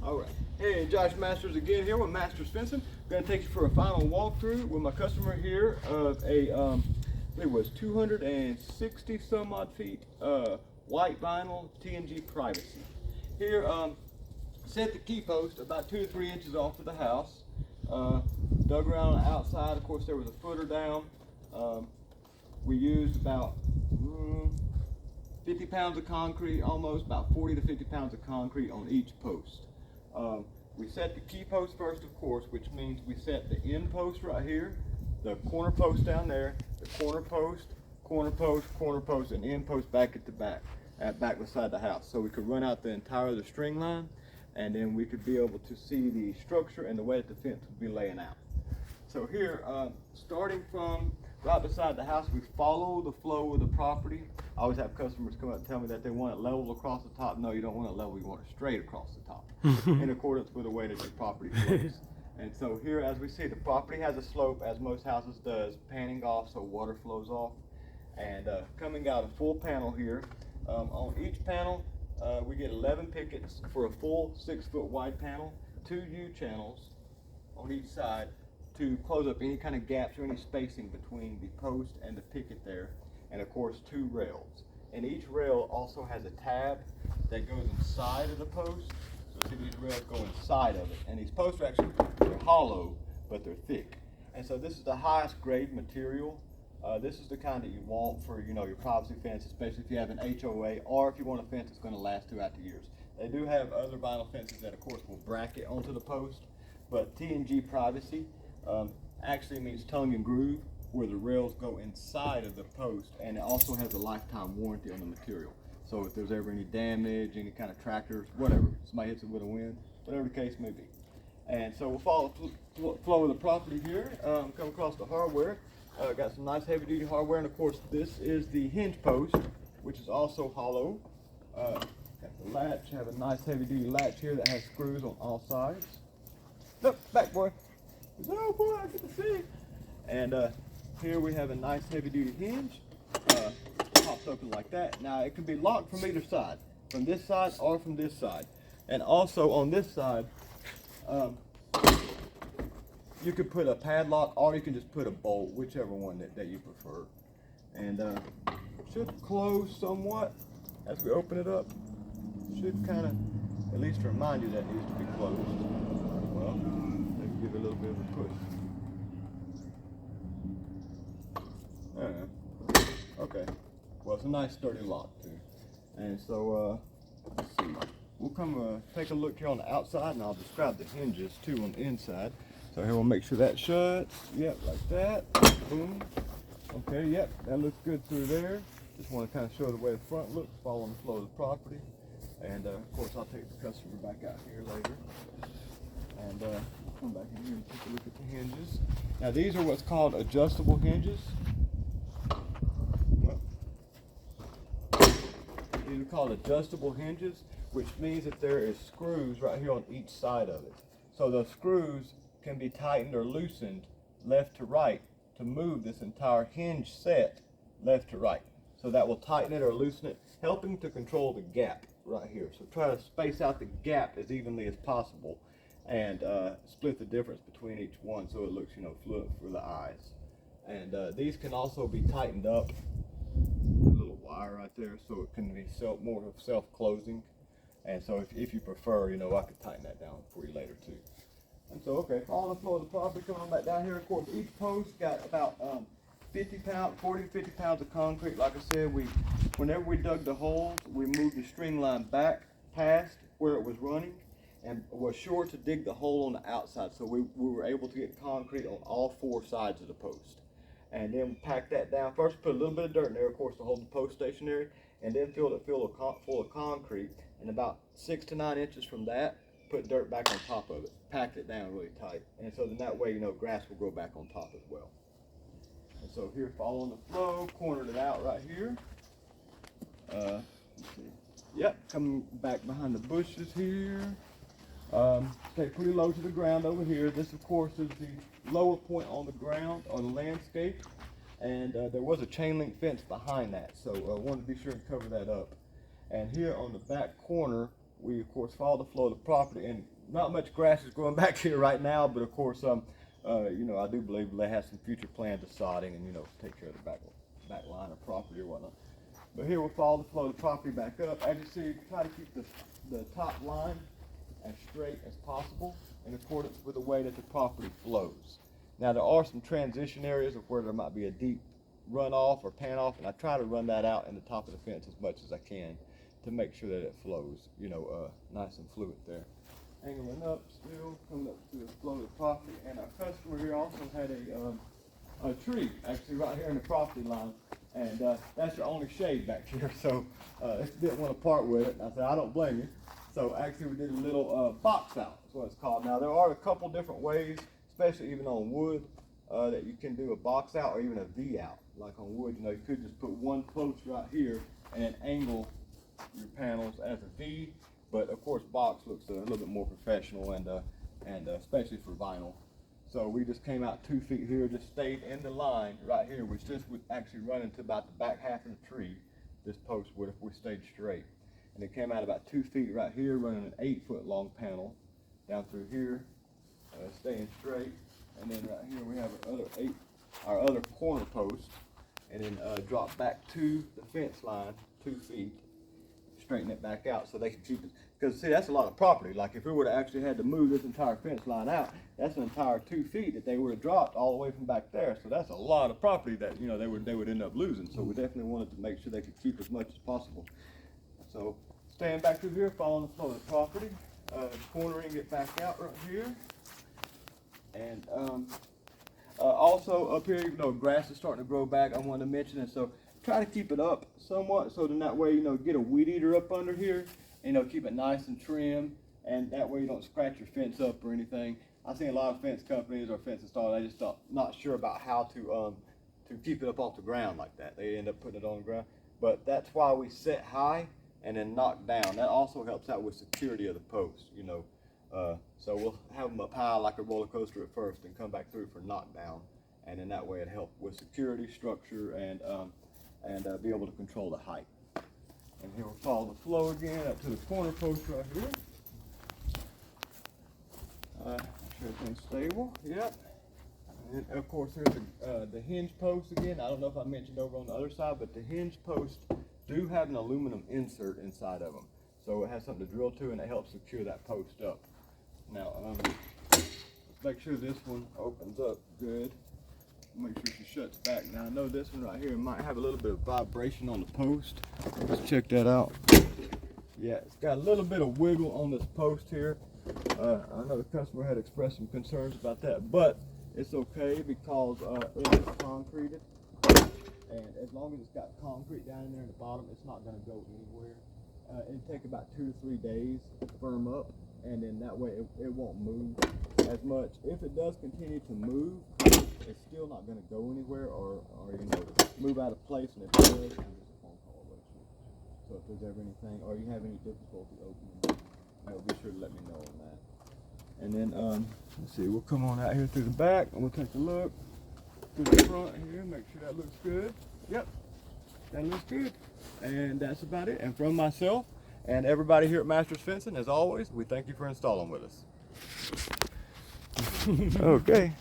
All right. Hey, Josh Masters again here with Masters Fencing. Going to take you for a final walkthrough with my customer here of a, I believe it was 260 some odd feet white vinyl TNG privacy. Here, set the key post about 2 to 3 inches off of the house. Dug around on the outside. Of course, there was a footer down. We used about 50 pounds of concrete, almost about 40 to 50 pounds of concrete on each post. We set the key post first, of course, which means we set the end post right here, the corner post down there, the corner post, corner post, corner post, and end post back at the back beside the house. So we could run out the entire of the string line, and then we could be able to see the structure and the way that the fence would be laying out. So here, starting from right beside the house, we follow the flow of the property. I always have customers come up and tell me that they want it level across the top. No, you don't want it level, you want it straight across the top in accordance with the way that your property flows. And so here, as we see, the property has a slope, as most houses does, panning off so water flows off. And coming out a full panel here, on each panel, we get 11 pickets for a full 6-foot wide panel, 2 U-channels on each side to close up any kind of gaps or any spacing between the post and the picket there, and of course 2 rails. And each rail also has a tab that goes inside of the post. So see, these rails go inside of it, and these posts are actually, they're hollow, but they're thick. And so this is the highest grade material. This is the kind that you want for your privacy fence, especially if you have an HOA or if you want a fence that's going to last throughout the years. They do have other vinyl fences that of course will bracket onto the post, but TNG privacy actually means tongue and groove, where the rails go inside of the post, and it also has a lifetime warranty on the material. So if there's ever any damage, any kind of tractors, whatever, somebody hits it with a wind, whatever the case may be. And so we'll follow the flow of the property here, come across the hardware. Got some nice heavy duty hardware, and of course this is the hinge post, which is also hollow. Got the latch, have a nice heavy duty latch here that has screws on all sides. Look, back boy. Oh boy, I get to see. And here we have a nice heavy duty hinge. Pops open like that. Now it can be locked from either side, from this side or from this side. And also on this side, you could put a padlock or you can just put a bolt, whichever one that you prefer. And should close somewhat as we open it up. Should kind of at least remind you that it needs to be closed. Well, maybe give it a little bit of a push. Okay. Well, it's a nice sturdy lock too. And so let's see. We'll come take a look here on the outside, and I'll describe the hinges too on the inside. So here we'll make sure that shuts. Yep, like that. Boom. Okay, yep, that looks good through there. Just want to kind of show the way the front looks, following the flow of the property. And of course, I'll take the customer back out here later. And come back in here and take a look at the hinges. Now these are what's called adjustable hinges. These are called adjustable hinges, which means that there is screws right here on each side of it. So those screws can be tightened or loosened left to right to move this entire hinge set left to right. So that will tighten it or loosen it, helping to control the gap right here. So try to space out the gap as evenly as possible, and split the difference between each one so it looks fluid for the eyes. And these can also be tightened up. A little wire right there, so it can be more self-closing. And so if you prefer, I could tighten that down for you later too. And so, okay, following the flow of the property, coming on back down here, of course, each post got about 40 to 50 pounds of concrete. Like I said, whenever we dug the holes, we moved the string line back past where it was running, and was sure to dig the hole on the outside. So we were able to get concrete on all 4 sides of the post. And then pack that down. First, put a little bit of dirt in there, of course, to hold the post stationary, and then fill it full of concrete. And about 6 to 9 inches from that, put dirt back on top of it. Packed it down really tight. And so then that way, grass will grow back on top as well. And so here, following the flow, cornered it out right here. Let's see. Yep, coming back behind the bushes here. Stay pretty low to the ground over here. This, of course, is the lower point on the ground, on the landscape. And there was a chain link fence behind that, so I wanted to be sure to cover that up. And here on the back corner, we, of course, follow the flow of the property. And not much grass is growing back here right now, but of course, you know, I do believe they have some future plans of sodding and, you know, take care of the back line of property or whatnot. But here we'll follow the flow of the property back up. As you see, try to keep the top line as straight as possible in accordance with the way that the property flows. Now there are some transition areas of where there might be a deep runoff or pan off, and I try to run that out in the top of the fence as much as I can to make sure that it flows, you know, nice and fluid there. Angling up still, coming up to the flow of the property, and our customer here also had a tree actually right here in the property line, and that's your only shade back here, so they didn't want to part with it. And I said, I don't blame you. So actually we did a little box out, is what it's called. Now there are a couple different ways, especially even on wood, that you can do a box out or even a V out. Like on wood, you know, you could just put one post right here and angle your panels as a V, but of course box looks a little bit more professional and especially for vinyl. So we just came out 2 feet here, just stayed in the line right here, which just would actually run into about the back half of the tree, this post would if we stayed straight. And it came out about 2 feet right here, running an 8-foot long panel down through here, staying straight. And then right here we have our other corner post, and then drop back to the fence line 2 feet, straighten it back out so they can keep it. Because see, that's a lot of property. Like if we would have actually had to move this entire fence line out, that's an entire 2 feet that they would have dropped all the way from back there. So that's a lot of property that, you know, they would end up losing. So we definitely wanted to make sure they could keep as much as possible. So staying back through here, following the flow of the property, cornering it back out right here, and also up here, you know, grass is starting to grow back. I wanted to mention it, so try to keep it up somewhat, so then that way, you know, get a weed eater up under here, you know, keep it nice and trim, and that way you don't scratch your fence up or anything. I've seen a lot of fence companies or fence installers, they just not sure about how to keep it up off the ground like that. They end up putting it on the ground, but that's why we set high and then knock down. That also helps out with security of the post, you know. So we'll have them up high like a roller coaster at first and come back through for knockdown, and then that way it helps with security, structure, and be able to control the height. And here we'll follow the flow again up to the corner post right here. Make sure everything's stable. Yep. And then of course here's the hinge post again. I don't know if I mentioned over on the other side, but the hinge posts do have an aluminum insert inside of them. So it has something to drill to, and it helps secure that post up. Now, let's make sure this one opens up good. Make sure she shuts back. Now I know this one right here might have a little bit of vibration on the post. Let's check that out. Yeah, it's got a little bit of wiggle on this post here. I know the customer had expressed some concerns about that, but it's okay because it is concreted. And as long as it's got concrete down in there in the bottom, it's not going to go anywhere. It'll take about 2 to 3 days to firm up, and then that way it won't move as much. If it does continue to move, it's still not going to go anywhere or you know, move out of place. And if it does, give us a phone call away. So if there's ever anything, or you have any difficulty opening, you know, be sure to let me know on that. And then let's see, we'll come on out here through the back, and we'll take a look through the front here, make sure that looks good. Yep, that looks good. And that's about it. And from myself and everybody here at Masters Fencing, as always, we thank you for installing with us. Okay.